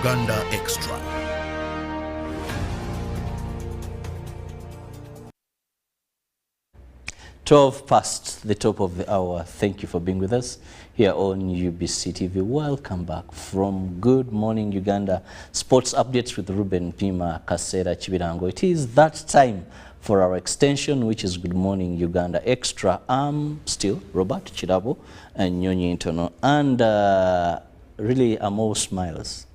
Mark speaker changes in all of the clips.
Speaker 1: Uganda Extra.
Speaker 2: Twelve past the top of the hour. Thank you for being with us here on UBC TV. Welcome back from Good Morning Uganda Sports Updates with Ruben Pima Kasera Chibirango. It is that time for our extension, which is Good Morning Uganda Extra. I'm still Robert Chirabo and Nyonyi Intono, and really I'm all smiles.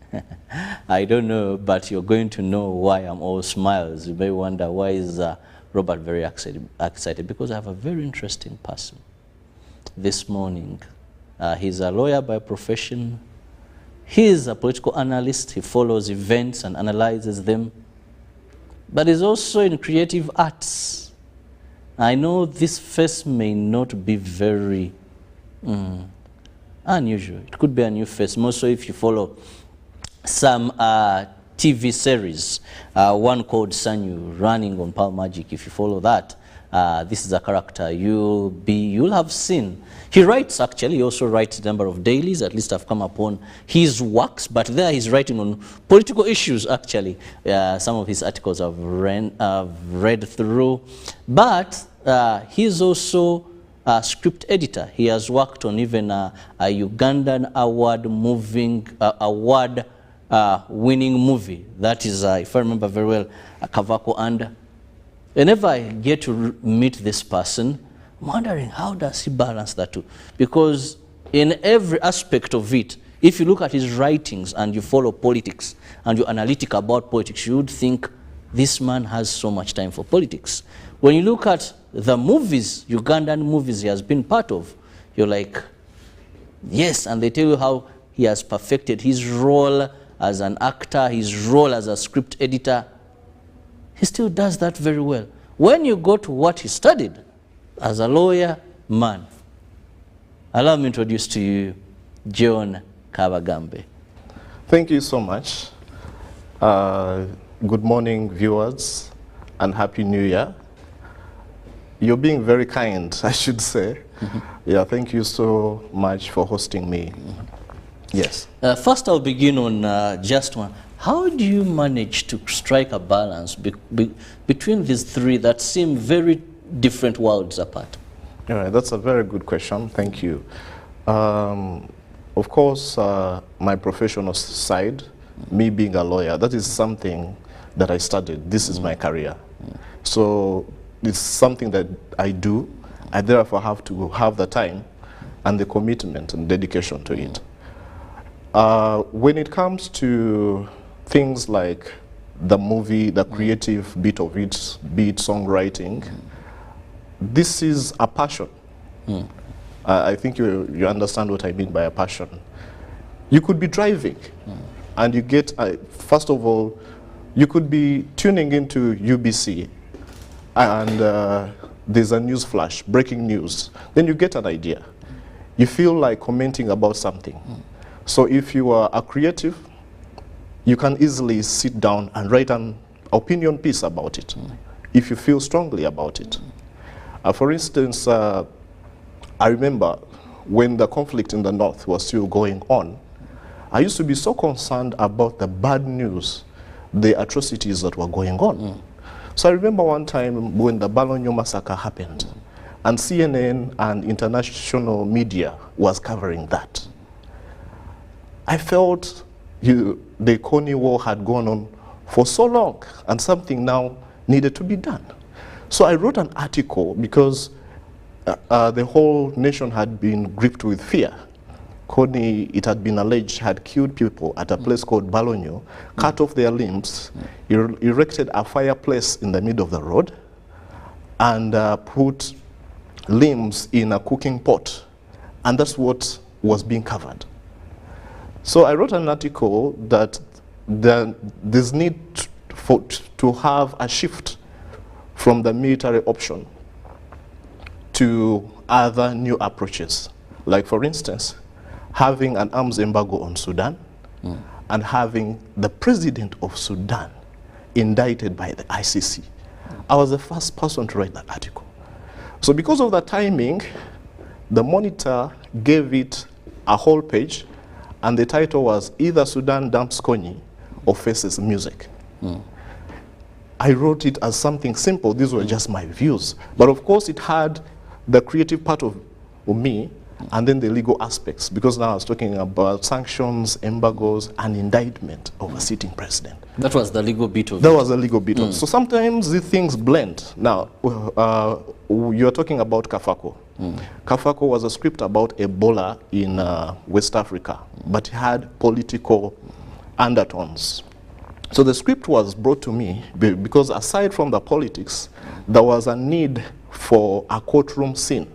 Speaker 2: I don't know, but you're going to know why I'm all smiles. You may wonder, why is Robert very excited? Because I have a very interesting person this morning. He's a lawyer by profession. He's a political analyst. He follows events and analyzes them. But he's also in creative arts. I know this face may not be very unusual. It could be a new face, more so if you follow some TV series, one called Sanyu running on Power Magic. If you follow that, this is a character you'll have seen. He writes, actually. He also writes a number of dailies. At least I've come upon his works, but there he's writing on political issues, actually. Some of his articles I've read through, but he's also a script editor. He has worked on even a Ugandan award winning movie. That is, if I remember very well, Kavako. And whenever I get to meet this person, I'm wondering, how does he balance that too? Because in every aspect of it, if you look at his writings and you follow politics and you're analytic about politics, you would think this man has so much time for politics. When you look at the movies, Ugandan movies he has been part of, you're like, yes, and they tell you how he has perfected his role as an actor, his role as a script editor. He still does that very well. When you go to what he studied as a lawyer man, allow me to introduce to you John Kabagambe.
Speaker 3: Thank you so much. Good morning, viewers, and Happy New Year. You're being very kind, I should say. Yeah, thank you so much for hosting me. Yes.
Speaker 2: First, I'll begin on just one. How do you manage to strike a balance between these three that seem very different worlds apart?
Speaker 3: All right, that's a very good question. Thank you. Of course, my professional side, me being a lawyer, that is something that I studied. This is my career. So it's something that I do. I therefore have to have the time and the commitment and dedication to it. When it comes to things like the movie, the creative bit of it, be it songwriting, this is a passion. I think you understand what I mean by a passion. You could be driving and you get, first of all, you could be tuning into UBC and there's a news flash, breaking news. Then you get an idea. You feel like commenting about something. So if you are a creative, you can easily sit down and write an opinion piece about it, if you feel strongly about it. For instance, I remember when the conflict in the north was still going on, I used to be so concerned about the bad news, the atrocities that were going on. So I remember one time when the Balonyo massacre happened, and CNN and international media was covering that. I felt the Coney War had gone on for so long, and something now needed to be done. So I wrote an article because the whole nation had been gripped with fear. Coney, it had been alleged, had killed people at a place called Balonyo, cut off their limbs, erected a fireplace in the middle of the road, and put limbs in a cooking pot. And that's what was being covered. So I wrote an article that there's need to have a shift from the military option to other new approaches. Like, for instance, having an arms embargo on Sudan and having the president of Sudan indicted by the ICC. I was the first person to write that article. So because of the timing, the Monitor gave it a whole page, and the title was Either Sudan Dumps Konyi or Faces Music. I wrote it as something simple. These were just my views. But of course, it had the creative part of me, and then the legal aspects, because now I was talking about sanctions, embargoes, and indictment of a sitting president.
Speaker 2: That was the legal bit of it.
Speaker 3: That was the legal bit of it. So sometimes these things blend. Now, you're talking about Kafako. Kafako was a script about Ebola in West Africa, but it had political undertones. So the script was brought to me because aside from the politics, there was a need for a courtroom scene.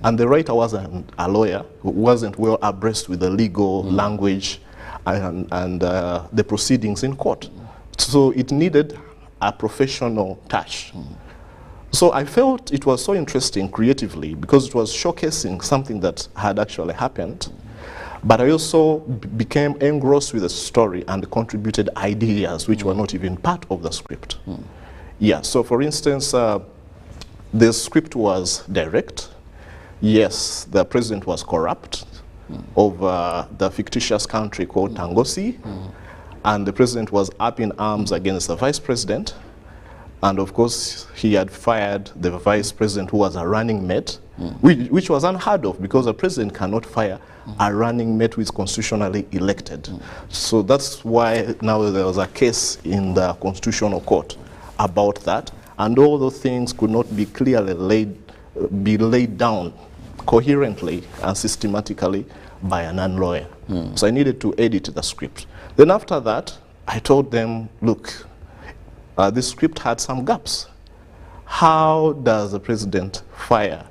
Speaker 3: And the writer wasn't a lawyer, who wasn't well abreast with the legal language and the proceedings in court. So it needed a professional touch. So I felt it was so interesting creatively because it was showcasing something that had actually happened. But I also became engrossed with the story and contributed ideas which were not even part of the script. Yeah, so for instance, the script was direct. Yes, the president was corrupt over the fictitious country called Tangosi, and the president was up in arms against the vice president. And of course, he had fired the vice president who was a running mate, which was unheard of because a president cannot fire a running mate who is constitutionally elected. So that's why now there was a case in the Constitutional Court about that, and all those things could not be clearly laid down coherently and systematically by a non-lawyer. So I needed to edit the script. Then after that, I told them, look, this script had some gaps. How does the president fire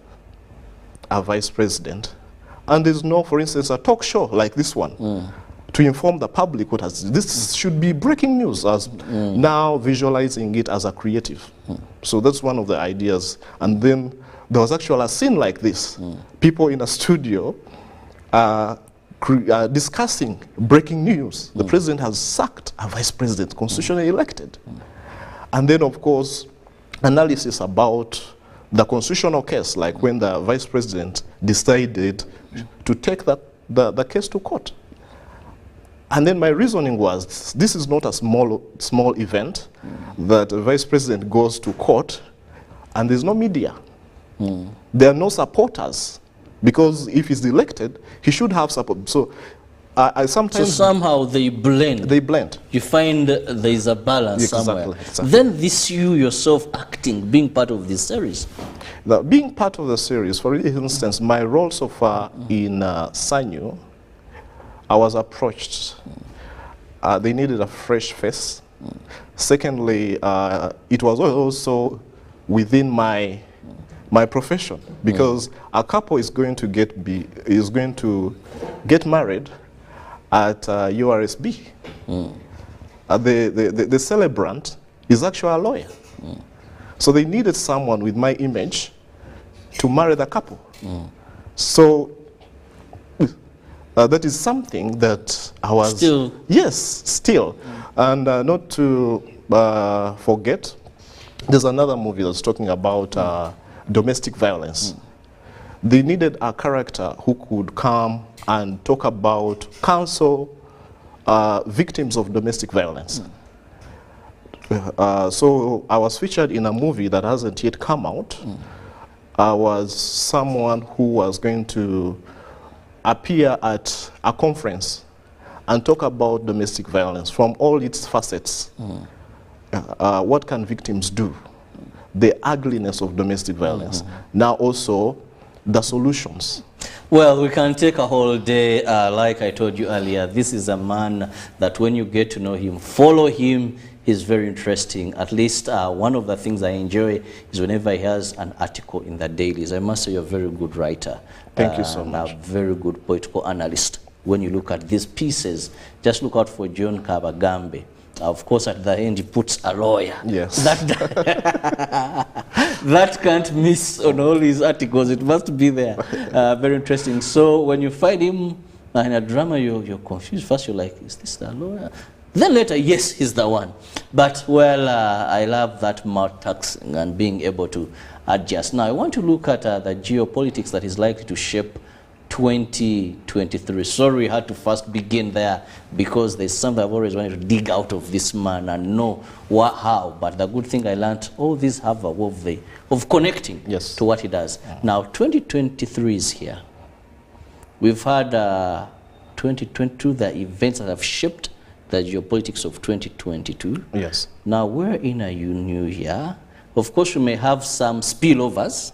Speaker 3: a vice president? And there's no, for instance, a talk show like this one to inform the public what has. This should be breaking news, as now visualizing it as a creative. So that's one of the ideas. And then there was actually a scene like this. People in a studio discussing breaking news. The president has sacked a vice president, constitutionally elected. And then, of course, analysis about the constitutional case, like when the vice president decided to take the case to court. And then my reasoning was, this is not a small event that the vice president goes to court and there's no media. There are no supporters, because if he's elected, he should have support. So I sometimes...
Speaker 2: So somehow they blend.
Speaker 3: They blend.
Speaker 2: You find there is a balance somewhere.
Speaker 3: Exactly.
Speaker 2: Then this you yourself acting, being part of this series.
Speaker 3: Now, being part of the series, for instance, my role so far in Sanyu, I was approached. They needed a fresh face. Secondly, it was also within my profession, because a couple is going to get married at URSB. The celebrant is actually a lawyer. So they needed someone with my image to marry the couple. So that is something that I was...
Speaker 2: Still?
Speaker 3: Yes, still. And not to forget, there's another movie that's talking about domestic violence. They needed a character who could come and talk about, counsel victims of domestic violence. So I was featured in a movie that hasn't yet come out. I was someone who was going to appear at a conference and talk about domestic violence from all its facets. What can victims do? The ugliness of domestic violence. Now also, the solutions.
Speaker 2: Well, we can take a whole day. Like I told you earlier, this is a man that when you get to know him, follow him. He's very interesting. At least one of the things I enjoy is whenever he has an article in the dailies. I must say you're a very good writer.
Speaker 3: Thank you so much.
Speaker 2: A very good political analyst. When you look at these pieces, just look out for John Kabagambe. Of course, at the end, he puts a lawyer.
Speaker 3: Yes.
Speaker 2: That can't miss on all his articles. It must be there. Very interesting. So when you find him in a drama, you're confused. First, you're like, is this the lawyer? Then later, yes, he's the one. But, well, I love that multitasking and being able to adjust. Now, I want to look at the geopolitics that is likely to shape 2023. Sorry, we had to first begin there because there's something I've always wanted to dig out of this man and know how. But the good thing I learned, all these have a way of connecting to what he does. Now, 2023 is here. We've had 2022, the events that have shaped the geopolitics of 2022.
Speaker 3: Yes.
Speaker 2: Now, we're in a new year. Of course, we may have some spillovers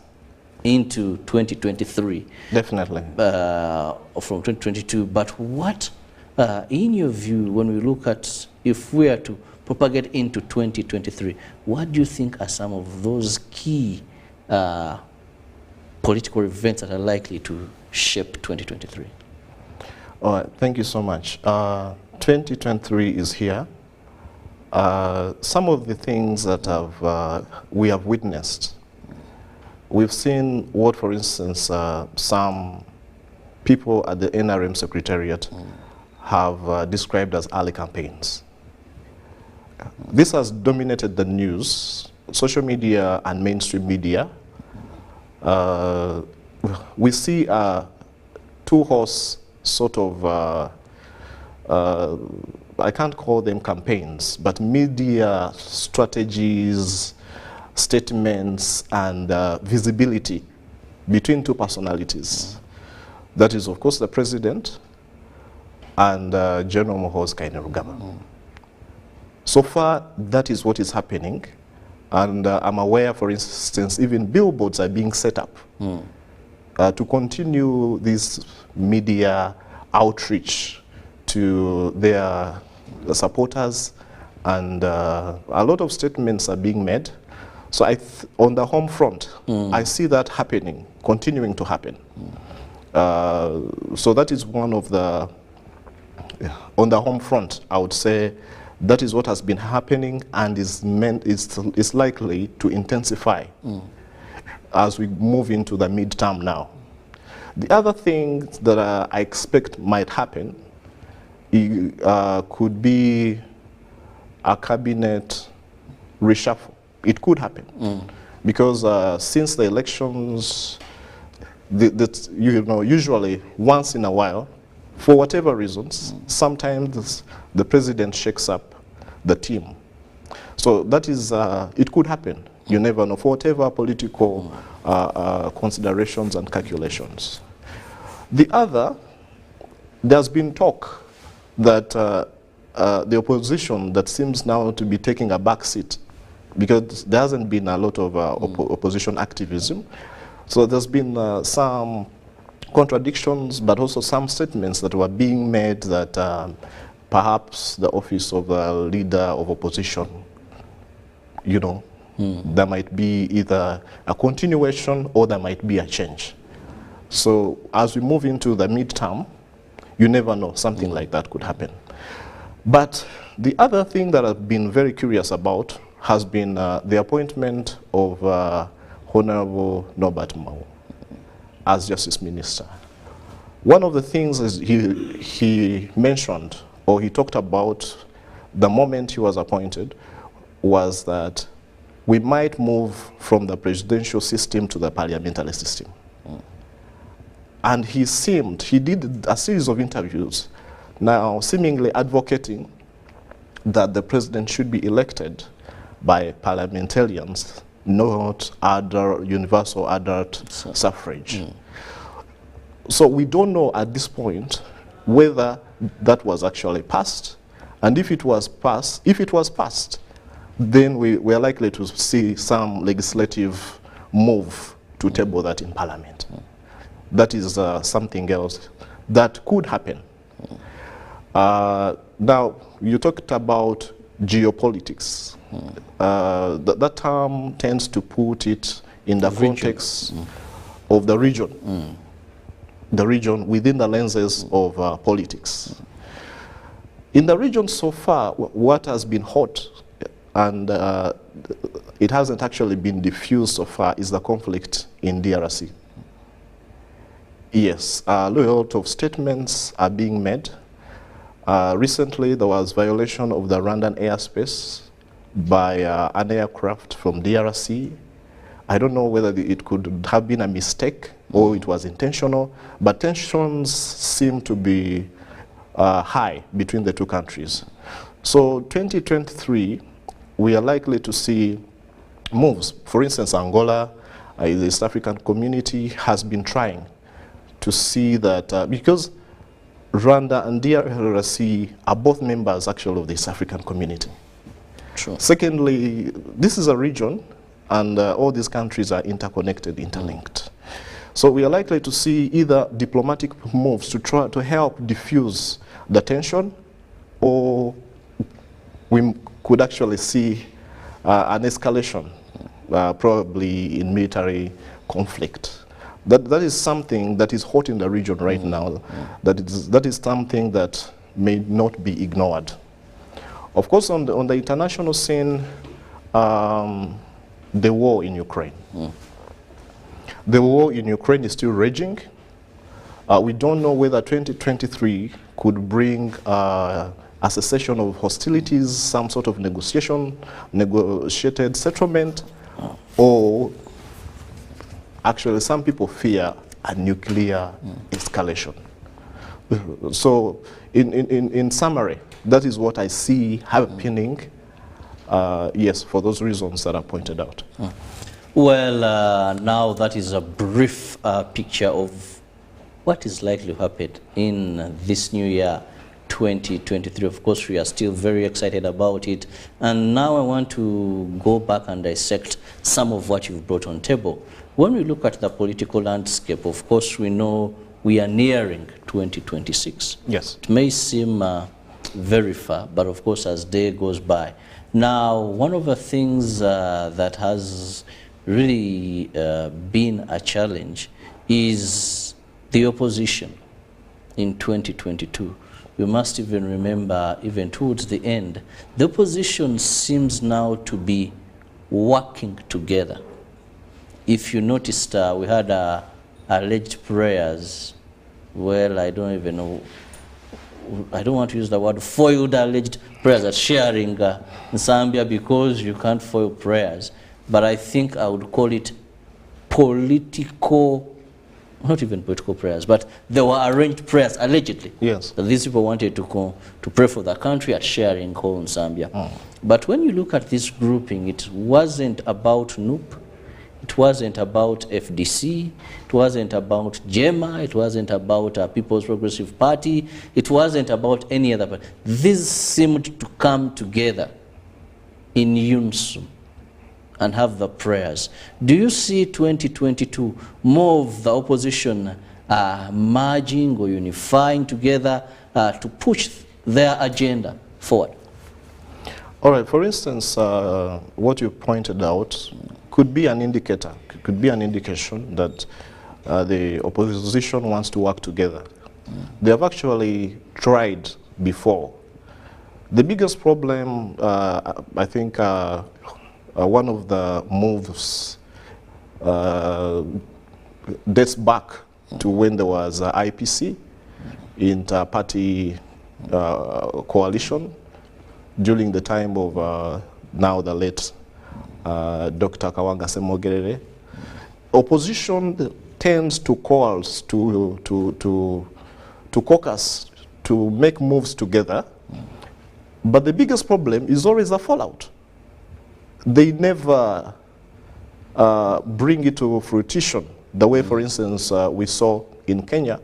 Speaker 2: into 2023.
Speaker 3: Definitely.
Speaker 2: From 2022. But what, in your view, when we look at, if we are to propagate into 2023, what do you think are some of those key political events that are likely to shape 2023?
Speaker 3: All right, thank you so much. 2023 is here. Some of the things that we have witnessed, we've seen what, for instance, some people at the NRM Secretariat have described as early campaigns. This has dominated the news, social media and mainstream media. We see a two-horse sort of, I can't call them campaigns, but media strategies, statements, and visibility between two personalities. That is, of course, the president and General Muhoozi Kainerugaba. So far, that is what is happening. And I'm aware, for instance, even billboards are being set up to continue this media outreach to their supporters, and a lot of statements are being made. So on the home front, I see that happening, continuing to happen. So that is one of the, on the home front, I would say that is what has been happening and is likely to intensify as we move into the midterm now. The other thing that I expect might happen could be a cabinet reshuffle. It could happen because since the elections, usually once in a while, for whatever reasons, sometimes the president shakes up the team. So that is, it could happen. You never know, for whatever political considerations and calculations. The other, there's been talk that the opposition that seems now to be taking a back seat, because there hasn't been a lot of opposition activism. So there's been some contradictions, but also some statements that were being made that perhaps the office of the leader of opposition, there might be either a continuation or there might be a change. So as we move into the midterm, you never know, something like that could happen. But the other thing that I've been very curious about has been the appointment of Honorable Norbert Mao as Justice Minister. One of the things is he mentioned, or he talked about the moment he was appointed, was that we might move from the presidential system to the parliamentary system. And he did a series of interviews, now seemingly advocating that the president should be elected by parliamentarians, not universal adult suffrage. So we don't know at this point whether that was actually passed, and if it was passed, then we are likely to see some legislative move to table that in Parliament. That is something else that could happen. Now, you talked about geopolitics. That term tends to put it in the context of the region. The region within the lenses of politics. In the region so far, what has been hot and it hasn't actually been diffused so far is the conflict in DRC. Yes, a lot of statements are being made. Recently, there was violation of the Rwandan airspace by an aircraft from DRC, I don't know whether it could have been a mistake or it was intentional, but tensions seem to be high between the two countries. So 2023, we are likely to see moves. For instance, Angola, the East African community has been trying to see that, because Rwanda and DRC are both members actually of the East African community.
Speaker 2: True.
Speaker 3: Secondly, this is a region and all these countries are interconnected, interlinked. So we are likely to see either diplomatic moves to try to help diffuse the tension, or we could actually see an escalation, probably in military conflict. That is something that is hot in the region right now. That is something that may not be ignored. Of course, on the international scene, the war in Ukraine. The war in Ukraine is still raging. We don't know whether 2023 could bring a cessation of hostilities, some sort of negotiated settlement, or actually some people fear a nuclear escalation. So in summary, that is what I see happening, yes, for those reasons that I pointed out.
Speaker 2: Well, now that is a brief picture of what is likely to happen in this new year, 2023. Of course, we are still very excited about it. And now I want to go back and dissect some of what you've brought on table. When we look at the political landscape, of course, we know we are nearing 2026.
Speaker 3: Yes.
Speaker 2: It may seem very far, but of course, as day goes by. Now, one of the things that has really been a challenge is the opposition in 2022. We must even remember, even towards the end, the opposition seems now to be working together. If you noticed, we had alleged prayers. Well, I don't even know. I don't want to use the word foiled alleged prayers at sharing in Zambia, because you can't foil prayers. But I think I would call it political, not even political prayers, but there were arranged prayers, allegedly.
Speaker 3: Yes.
Speaker 2: That these people wanted to pray for the country at sharing in Zambia. But when you look at this grouping, it wasn't about NUP. It wasn't about FDC, it wasn't about JEMA, it wasn't about People's Progressive Party, it wasn't about any other party. These seemed to come together in unison and have the prayers. Do you see 2022 more of the opposition merging or unifying together to push their agenda forward?
Speaker 3: All right, for instance, what you pointed out could be an indicator, could be an indication that the opposition wants to work together. They have actually tried before. The biggest problem, I think, one of the moves dates back to when there was IPC, inter-party coalition, during the time of now the late Dr. Kawanga Semogerere. Opposition tends to coalesce, to caucus, to make moves together, but the biggest problem is always a fallout. They never bring it to fruition, the way, for instance, we saw in Kenya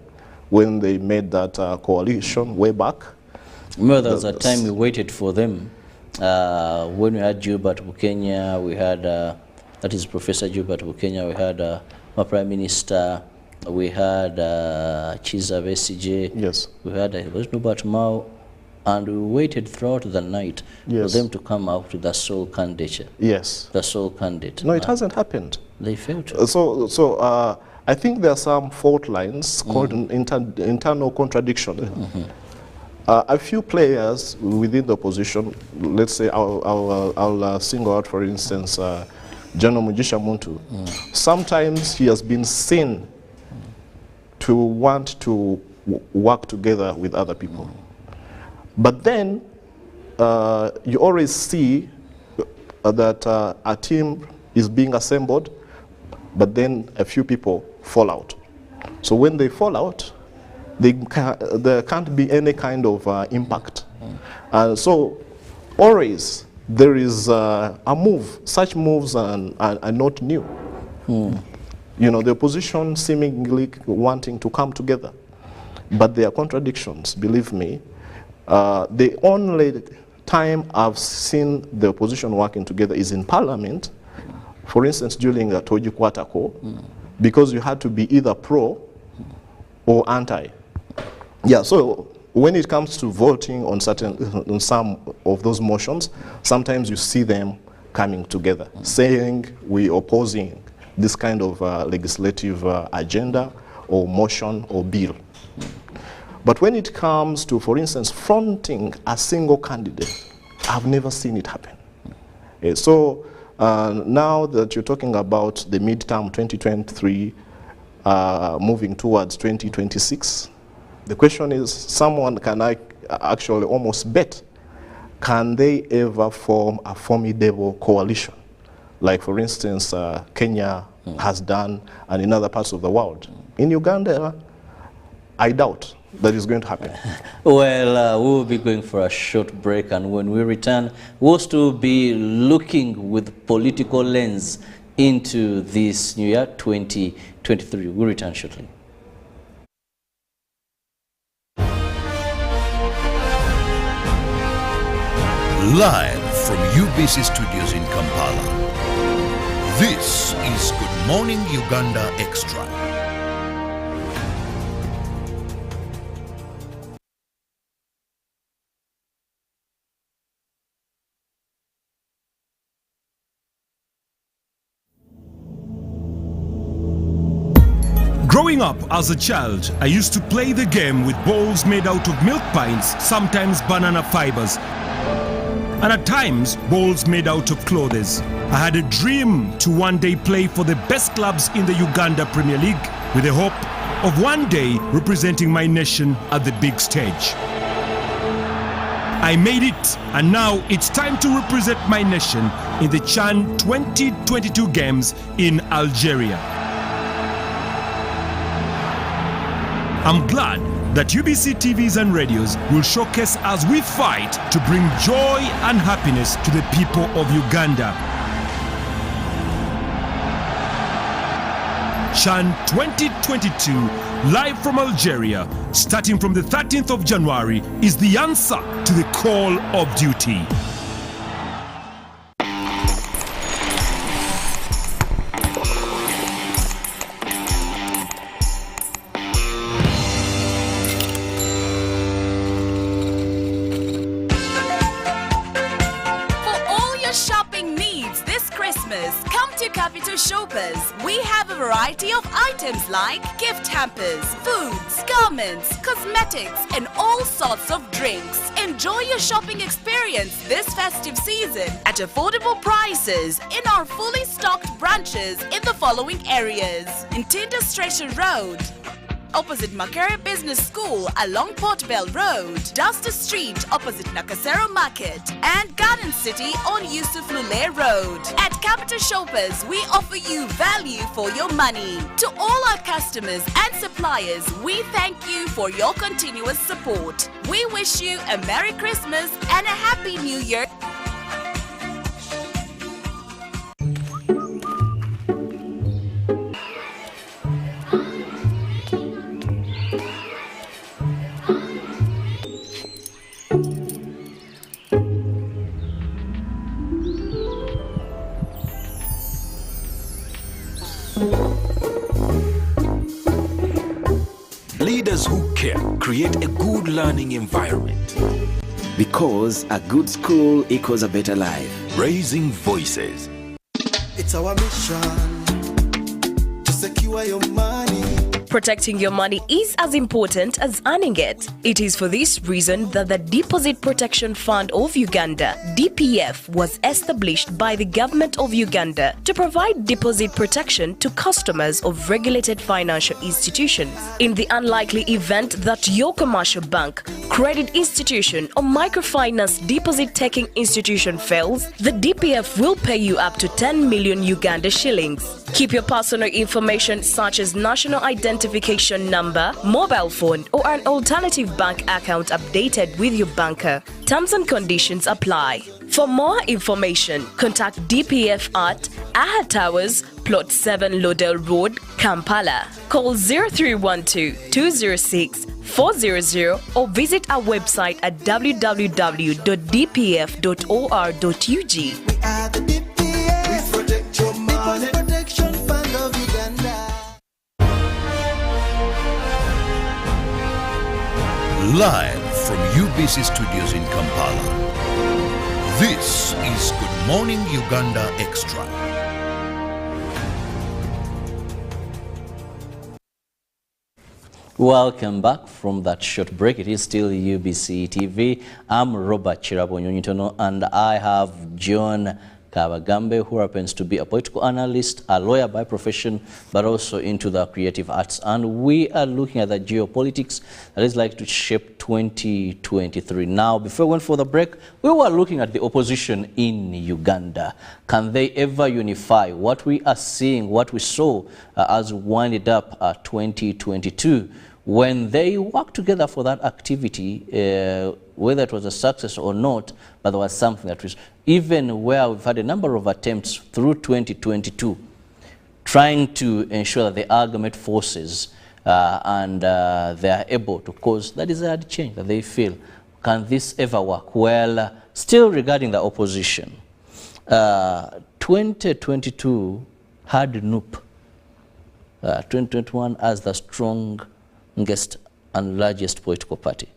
Speaker 3: when they made that coalition way back.
Speaker 2: Remember, there was a time we waited for them. When we had Gilbert Bukenya, we had, that is Professor Gilbert Bukenya, we had our Prime Minister, we had Chiza Besigye,
Speaker 3: yes.
Speaker 2: We had Robert Mao, and we waited throughout the night for them to come out with the sole candidature.
Speaker 3: Yes. The
Speaker 2: sole candidate.
Speaker 3: No, it hasn't happened.
Speaker 2: They failed to.
Speaker 3: So I think there are some fault lines called internal contradiction. A few players within the opposition, let's say I'll single out, for instance, General Mugisha Muntu. Sometimes he has been seen to want to work together with other people. But then you always see that a team is being assembled but then a few people fall out. So when they fall out, there can't be any kind of impact. So always there is a move. Such moves are not new. You know, the opposition seemingly wanting to come together, but there are contradictions, believe me. The only time I've seen the opposition working together is in parliament, for instance, during the Toji Kwatako, because you had to be either pro or anti. Yeah, so when it comes to voting on some of those motions, sometimes you see them coming together, saying we opposing this kind of legislative agenda or motion or bill. But when it comes to, for instance, fronting a single candidate, I've never seen it happen. So now that you're talking about the midterm 2023 moving towards 2026, the question is, someone can actually almost bet, can they ever form a formidable coalition? Like, for instance, Kenya has done, and in other parts of the world. In Uganda, I doubt that is going to happen.
Speaker 2: Well, we will be going for a short break, and when we return, we'll still be looking with political lens into this new year, 2023. We'll return shortly.
Speaker 1: Live from UBC Studios in Kampala, this is Good Morning Uganda Extra.
Speaker 4: Growing up as a child, I used to play the game with balls made out of milk pints, sometimes banana fibers, and at times balls made out of clothes. I had a dream to one day play for the best clubs in the Uganda Premier League, with the hope of one day representing my nation at the big stage. I made it, and now it's time to represent my nation in the CHAN 2022 games in Algeria. I'm glad that UBC TVs and radios will showcase as we fight to bring joy and happiness to the people of Uganda. CHAN 2022, live from Algeria, starting from the 13th of January, is the answer to the call of duty.
Speaker 5: Shoppers, we have a variety of items like gift hampers, foods, garments, cosmetics, and all sorts of drinks. Enjoy your shopping experience this festive season at affordable prices in our fully stocked branches in the following areas: in Tinda Stretcher Road, opposite Makere Business School along Port Bell Road, Duster Street opposite Nakasero Market, and Garden City on Yusuf Lule Road. At Capital Shoppers, we offer you value for your money. To all our customers and suppliers, we thank you for your continuous support. We wish you a Merry Christmas and a Happy New Year.
Speaker 6: Leaders who care create a good learning environment.
Speaker 7: Because a good school equals a better life.
Speaker 6: Raising voices.
Speaker 8: It's our mission to secure your money. protecting your money is as important as earning it. It is for this reason that the Deposit Protection Fund of Uganda, DPF, was established by the government of Uganda to provide deposit protection to customers of regulated financial institutions. In the unlikely event that your commercial bank, credit institution, or microfinance deposit-taking institution fails, the DPF will pay you up to 10 million Uganda shillings. Keep your personal information such as national identification number, mobile phone, or an alternative bank account updated with your banker. Terms and conditions apply. For more information, contact DPF at Aha Towers, Plot 7 Lodell Road, Kampala. Call 0312-206-400 or visit our website at www.dpf.or.ug.
Speaker 1: Live from UBC Studios in Kampala, this is Good Morning Uganda Extra.
Speaker 2: Welcome back from that short break. It is still UBC TV. I'm Robert Chirabonyonyitono and I have John Kabagambe, who happens to be a political analyst, a lawyer by profession, but also into the creative arts. And we are looking at the geopolitics that is likely to shape 2023. Now, before we went for the break, we were looking at the opposition in Uganda. Can they ever unify? What we are seeing, what we saw as we winded up 2022, when they worked together for that activity, whether it was a success or not, but there was something that was, even where we've had a number of attempts through 2022, trying to ensure that the amalgamate forces and they are able to cause that desired change that they feel. Can this ever work? Well, still regarding the opposition, 2022 had NUP, 2021 as the strongest and largest political party.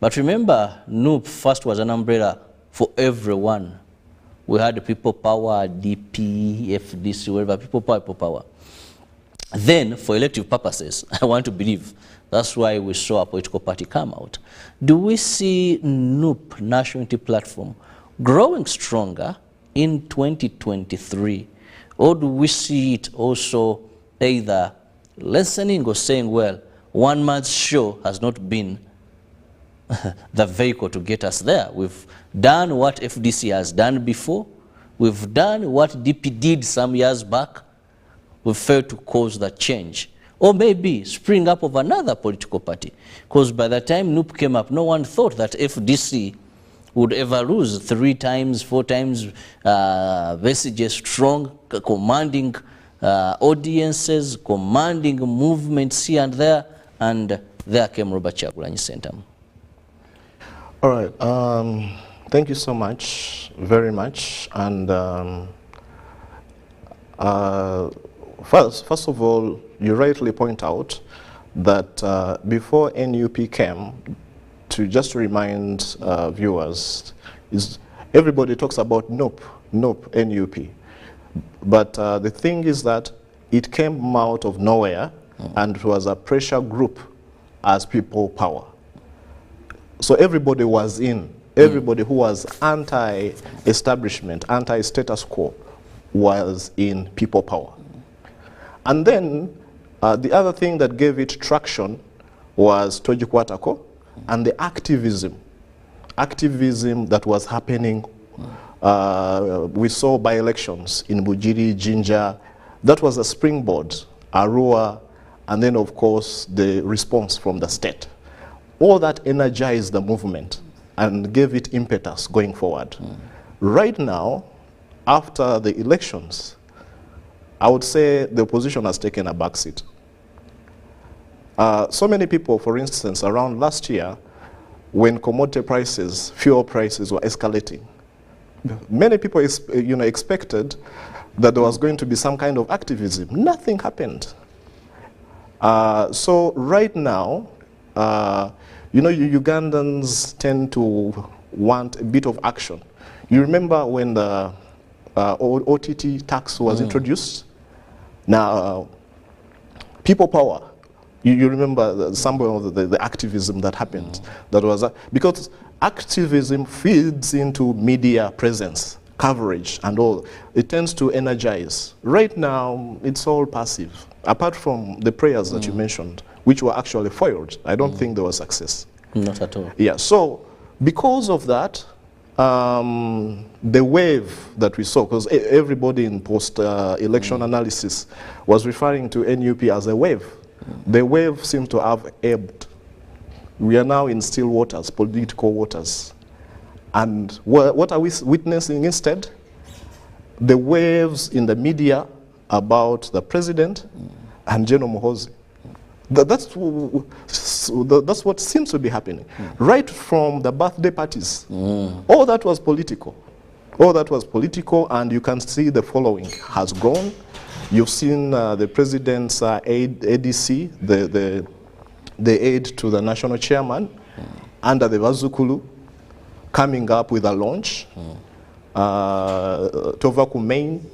Speaker 2: But remember, NUP first was an umbrella for everyone. We had People Power, DP, FDC, whatever, People Power. Then, for elective purposes, I want to believe that's why we saw a political party come out. Do we see NUP, National Unity Platform, growing stronger in 2023? Or do we see it also either lessening or saying, well, one man's show has not been the vehicle to get us there? We've done what FDC has done before. We've done what DP did some years back. We've failed to cause that change. Or maybe spring up of another political party. Because by the time NUP came up, no one thought that FDC would ever lose 3 times, 4 times messages strong, commanding audiences, commanding movements here and there. And there came Robert Kyagulanyi Ssentamu.
Speaker 3: All right. Thank you so much, very much. And first of all, you rightly point out that before NUP came, just to remind viewers, everybody talks about NUP, NUP. But the thing is that it came out of nowhere and it was a pressure group as People Power. So everybody was in. Everybody who was anti-establishment, anti-status quo was in People Power. And then the other thing that gave it traction was Tojikwatako and the activism that was happening. We saw by-elections in Bujiri, Jinja. That was a springboard, Arua, and then of course the response from the state. All that energized the movement and gave it impetus going forward. Right now, after the elections, I would say the opposition has taken a backseat. So many people, for instance, around last year, when commodity prices, fuel prices were escalating, many people expected that there was going to be some kind of activism. Nothing happened. So right now, Ugandans tend to want a bit of action. You remember when the OTT tax was introduced? Now, People Power, You remember some of the activism that happened. That was because activism feeds into media presence, coverage, and all. It tends to energize. Right now, it's all passive. Apart from the prayers that you mentioned, which were actually foiled, I don't think there was success.
Speaker 2: Not at all.
Speaker 3: Yeah. So because of that, the wave that we saw, because everybody in post-election analysis was referring to NUP as a wave. The wave seems to have ebbed. We are now in still waters, political waters. And what are we witnessing instead? The waves in the media about the president and General Muhoozi. That's what seems to be happening. Right from the birthday parties, all that was political. All that was political, and you can see the following has grown. You've seen the president's ADC, the aide to the national chairman, under the Bazukulu, coming up with a launch, Tovaku Main,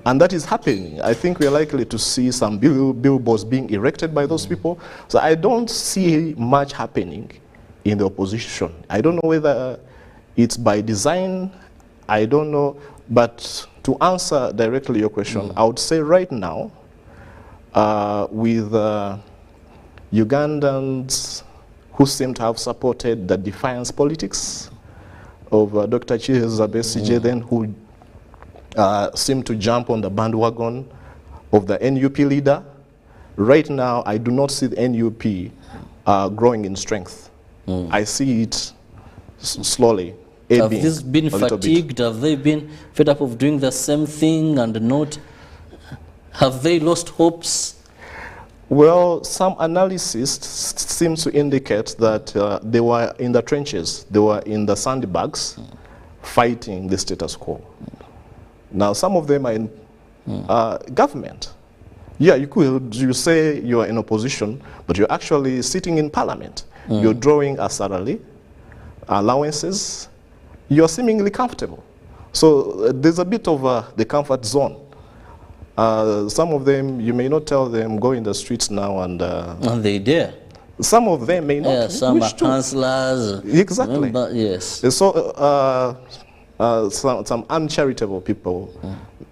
Speaker 3: and that is happening. I think we're likely to see some billboards being erected by those people. So I don't see much happening in the opposition. I don't know whether it's by design, I don't know, but to answer directly your question, I would say right now, with Ugandans who seem to have supported the defiance politics of Dr. Chiza Besigye, then who seem to jump on the bandwagon of the NUP leader. Right now, I do not see the NUP growing in strength. I see it slowly.
Speaker 2: Have these been fatigued? Have they been fed up of doing the same thing and not? Have they lost hopes?
Speaker 3: Well, some analysis seems to indicate that they were in the trenches, they were in the sandbags fighting the status quo. Now, some of them are in government. Yeah, you say you are in opposition, but you're actually sitting in parliament. You're drawing a salary, allowances. You're seemingly comfortable. So there's a bit of the comfort zone. Some of them, you may not tell them, go in the streets now and
Speaker 2: they dare.
Speaker 3: Some of them may not
Speaker 2: Yeah, some
Speaker 3: wish
Speaker 2: are
Speaker 3: to.
Speaker 2: councillors.
Speaker 3: Exactly.
Speaker 2: Remember, yes.
Speaker 3: So some uncharitable people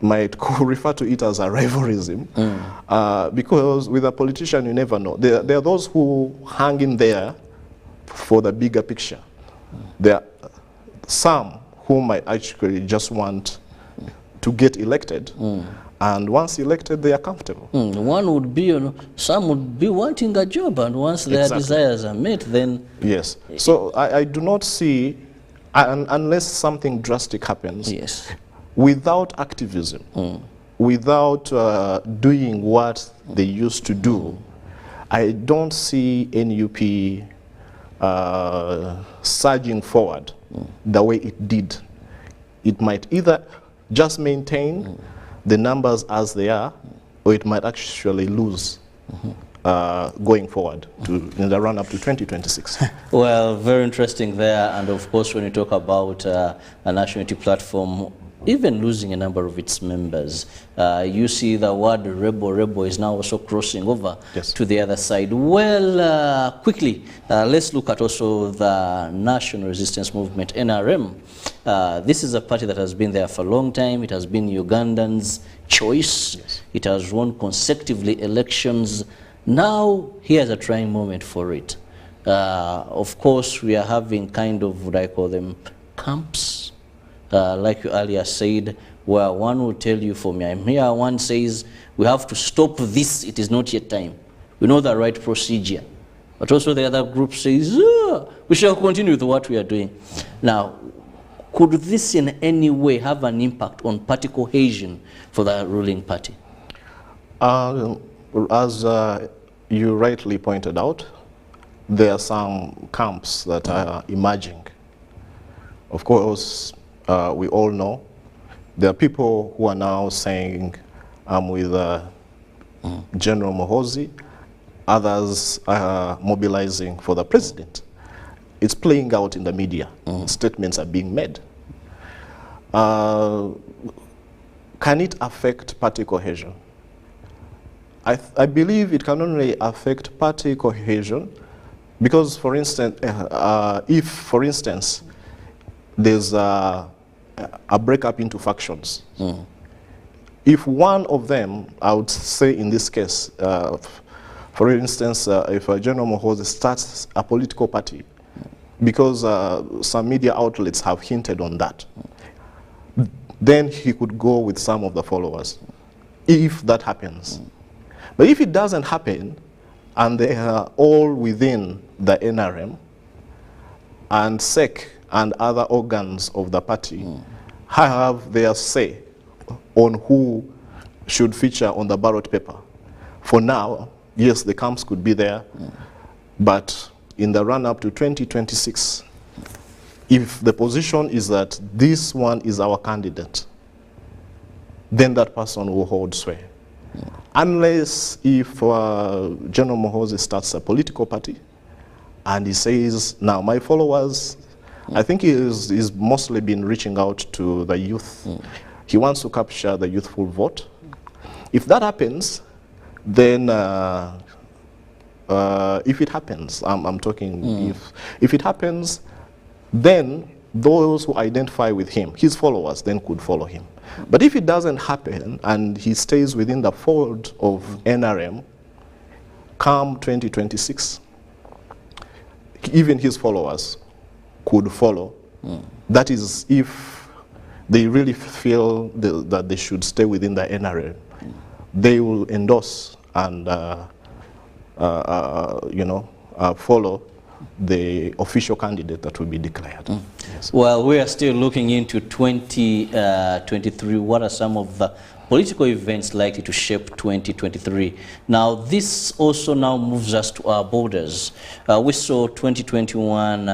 Speaker 3: might refer to it as a rivalrism, because with a politician you never know. There are those who hang in there for the bigger picture. There are some who might actually just want to get elected, and once elected they are comfortable.
Speaker 2: One would be, some would be wanting a job, and once their desires are met, then...
Speaker 3: Yes. So I do not see, unless something drastic happens,
Speaker 2: Yes.
Speaker 3: without activism, without doing what they used to do, I don't see NUP surging forward the way it did. It might either just maintain the numbers as they are, or it might actually lose going forward in the run-up to 2026.
Speaker 2: Well, very interesting there. And of course, when you talk about a national unity platform, even losing a number of its members, you see the word rebel is now also crossing over to the other side. Well, quickly, let's look at also the National Resistance Movement, NRM. This is a party that has been there for a long time. It has been Ugandans' choice. It has won consecutively elections. Now, here's a trying moment for it. Of course, we are having kind of what I call them camps, like you earlier said, where one will tell you, for me, I'm here, one says, we have to stop this, it is not yet time. We know the right procedure. But also the other group says, we shall continue with what we are doing. Now, could this in any way have an impact on party cohesion for the ruling party?
Speaker 3: As you rightly pointed out, there are some camps that are emerging. Of course, we all know there are people who are now saying, I'm with General Muhoozi. Others are mobilizing for the president. It's playing out in the media. Statements are being made. Can it affect party cohesion? I believe it can only affect party cohesion because, for instance, if, for instance, there's a breakup into factions, if one of them, I would say in this case, for instance, if General Muhoozi starts a political party, because some media outlets have hinted on that, then he could go with some of the followers, if that happens. But if it doesn't happen, and they are all within the NRM, and SEC and other organs of the party have their say on who should feature on the ballot paper. For now, yes, the camps could be there, but in the run-up to 2026, if the position is that this one is our candidate, then that person will hold sway. Unless if General Muhoozi starts a political party and he says, now my followers, I think he's mostly been reaching out to the youth. He wants to capture the youthful vote. If that happens, then if it happens, I'm talking if it happens, then those who identify with him, his followers, then could follow him. But if it doesn't happen and he stays within the fold of NRM, come 2026, even his followers could follow. That is if they really feel that they should stay within the NRM. They will endorse and follow the official candidate that will be declared. Yes.
Speaker 2: Well, we are still looking into 2023. What are some of the political events likely to shape 2023? Now, this also now moves us to our borders. We saw 2021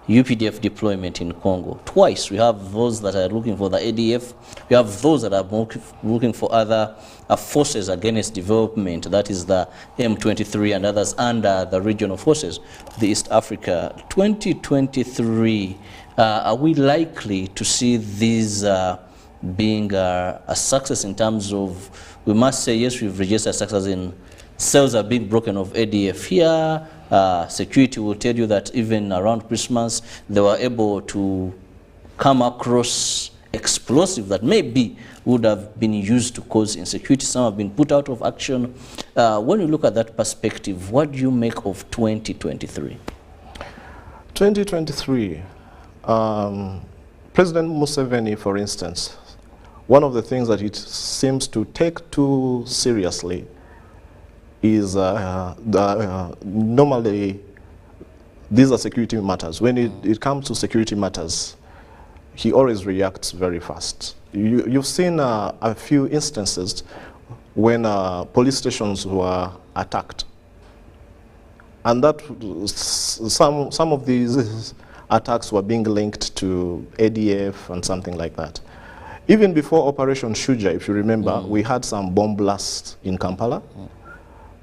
Speaker 2: UPDF deployment in Congo. Twice, we have those that are looking for the ADF. We have those that are looking for other forces against development, that is the M23 and others under the regional forces, the East Africa. 2023, are we likely to see these being a success in terms of, we must say, yes, we've registered success in cells are being broken of ADF here. Security will tell you that even around Christmas, they were able to come across explosive that maybe would have been used to cause insecurity. Some have been put out of action. When you look at that perspective, what do you make of 2023?
Speaker 3: 2023, President Museveni, for instance, one of the things that it seems to take too seriously is normally these are security matters. When it comes to security matters, he always reacts very fast. You've seen a few instances when police stations were attacked, and that some of these attacks were being linked to ADF and something like that. Even before Operation Shuja, if you remember, we had some bomb blasts in Kampala.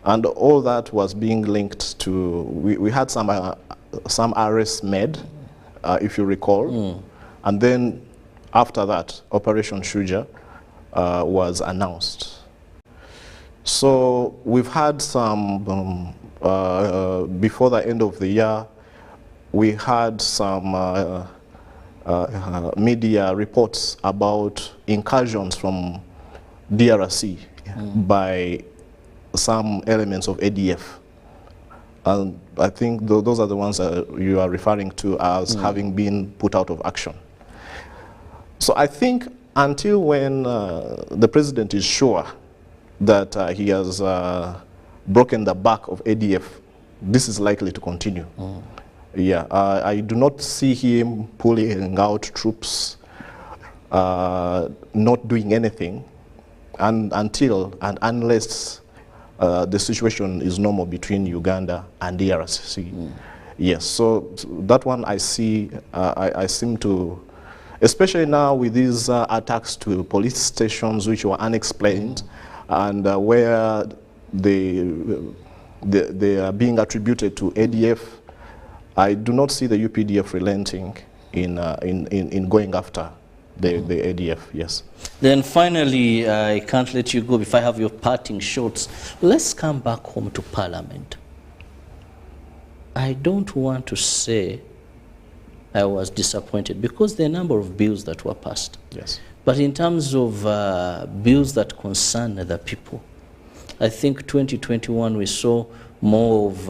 Speaker 3: And all that was being linked to, we had some arrests made, if you recall. And then after that, Operation Shuja was announced. So we've had some, before the end of the year, we had some media reports about incursions from DRC by some elements of ADF. And I think those are the ones that you are referring to as having been put out of action. So I think until when the president is sure that he has broken the back of ADF, this is likely to continue. Yeah, I do not see him pulling out troops, not doing anything, unless the situation is normal between Uganda and DRC. Yes, so that one I see, I seem to, especially now with these attacks to police stations which were unexplained and where they are being attributed to ADF, I do not see the UPDF relenting in going after the ADF, yes.
Speaker 2: Then finally, I can't let you go if I have your parting shots. Let's come back home to Parliament. I don't want to say I was disappointed because there are a number of bills that were passed.
Speaker 3: Yes.
Speaker 2: But in terms of bills that concern the people, I think 2021 we saw more of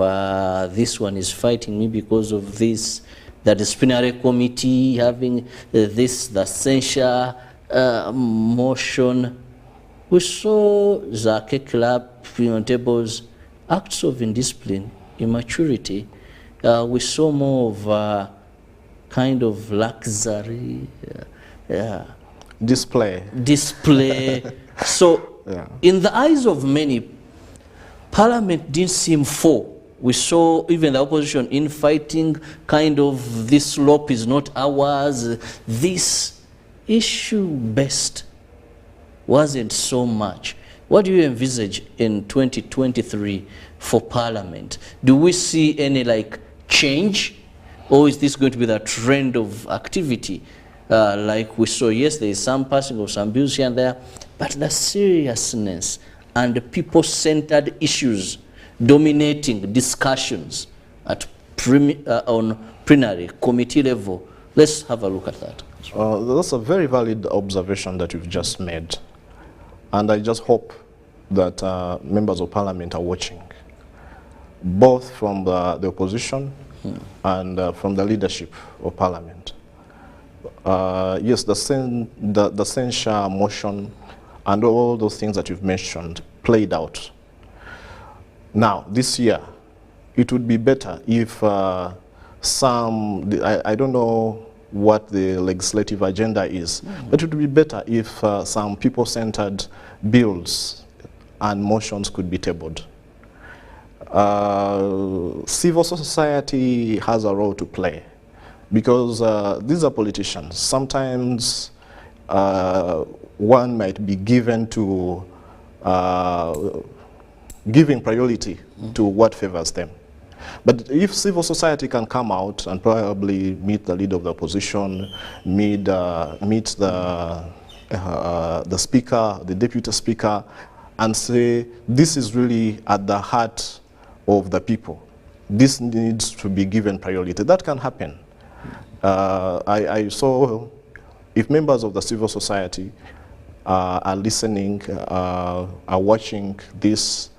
Speaker 2: this one is fighting me because of this, the disciplinary committee having the censure motion. We saw Zake Club on tables, acts of indiscipline, immaturity. We saw more of kind of luxury,
Speaker 3: display.
Speaker 2: So
Speaker 3: Yeah.
Speaker 2: in the eyes of many, Parliament didn't seem full. We saw even the opposition infighting, kind of this slope is not ours. This issue-based wasn't so much. What do you envisage in 2023 for Parliament? Do we see any like change, or is this going to be the trend of activity? Like we saw, yes, there is some passing of some bills here and there, but the seriousness and the people-centered issues dominating discussions at on plenary committee level. Let's have a look at that.
Speaker 3: That's a very valid observation that you've just made. And I just hope that members of parliament are watching, both from the opposition and from the leadership of parliament. Yes, the censure motion and all those things that you've mentioned played out. Now, this year, it would be better if I don't know what the legislative agenda is, but it would be better if some people-centered bills and motions could be tabled. Civil society has a role to play because these are politicians. Sometimes one might be given to giving priority to what favors them. But if civil society can come out and probably meet the leader of the opposition, meet the speaker, the deputy speaker, and say, this is really at the heart of the people. This needs to be given priority. That can happen. I saw if members of the civil society are listening, are watching this,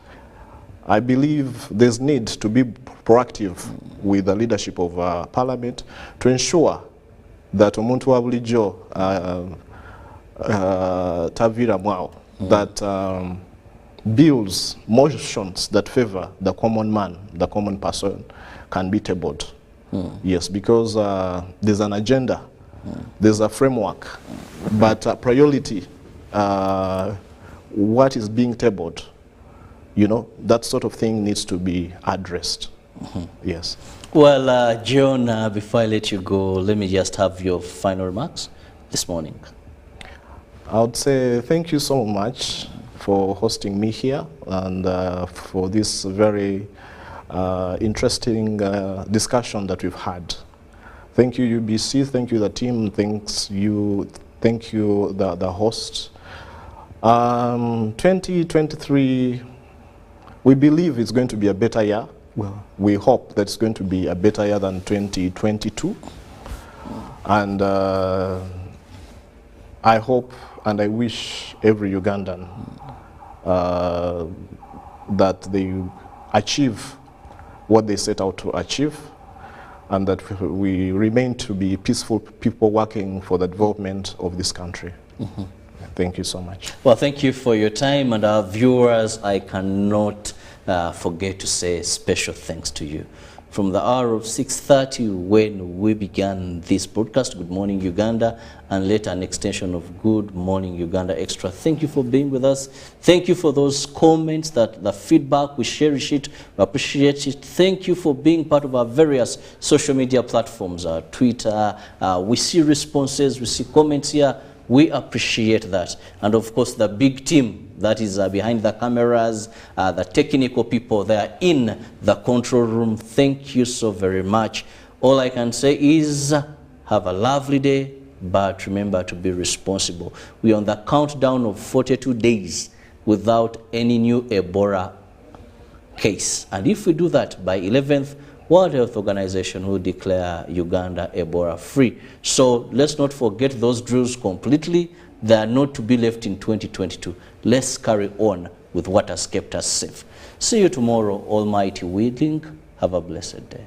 Speaker 3: I believe there's need to be proactive with the leadership of parliament to ensure that omuntu wa bulijjo tavira mwao, that bills, motions that favor the common man, the common person, can be tabled. Yes, because there's an agenda, there's a framework, but priority, what is being tabled, you know, that sort of thing needs to be addressed. Yes.
Speaker 2: Well, John, before I let you go, let me just have your final remarks this morning.
Speaker 3: I would say thank you so much for hosting me here and for this very interesting discussion that we've had. Thank you, UBC. Thank you, the team. Thank you, the host. 2023, we believe it's going to be a better year. Well, we hope that it's going to be a better year than 2022. And I hope and I wish every Ugandan that they achieve what they set out to achieve, and that we remain to be peaceful people working for the development of this country. Thank you so much.
Speaker 2: Well, thank you for your time, and our viewers, I cannot forget to say special thanks to you. From the hour of 6:30 when we began this broadcast, Good Morning Uganda, and later an extension of Good Morning Uganda Extra. Thank you for being with us. Thank you for those comments, the feedback. We cherish it, we appreciate it. Thank you for being part of our various social media platforms, Twitter. We see responses, we see comments here. We appreciate that. And of course, the big team that is behind the cameras, the technical people, they are in the control room. Thank you so very much. All I can say is have a lovely day. but remember to be responsible. We are on the countdown of 42 days without any new Ebola case. And if we do that, by 11th, World Health Organization will declare Uganda Ebola free. So let's not forget those drills completely. They are not to be left in 2022. Let's carry on with what has kept us safe. See you tomorrow, Almighty willing. Have a blessed day.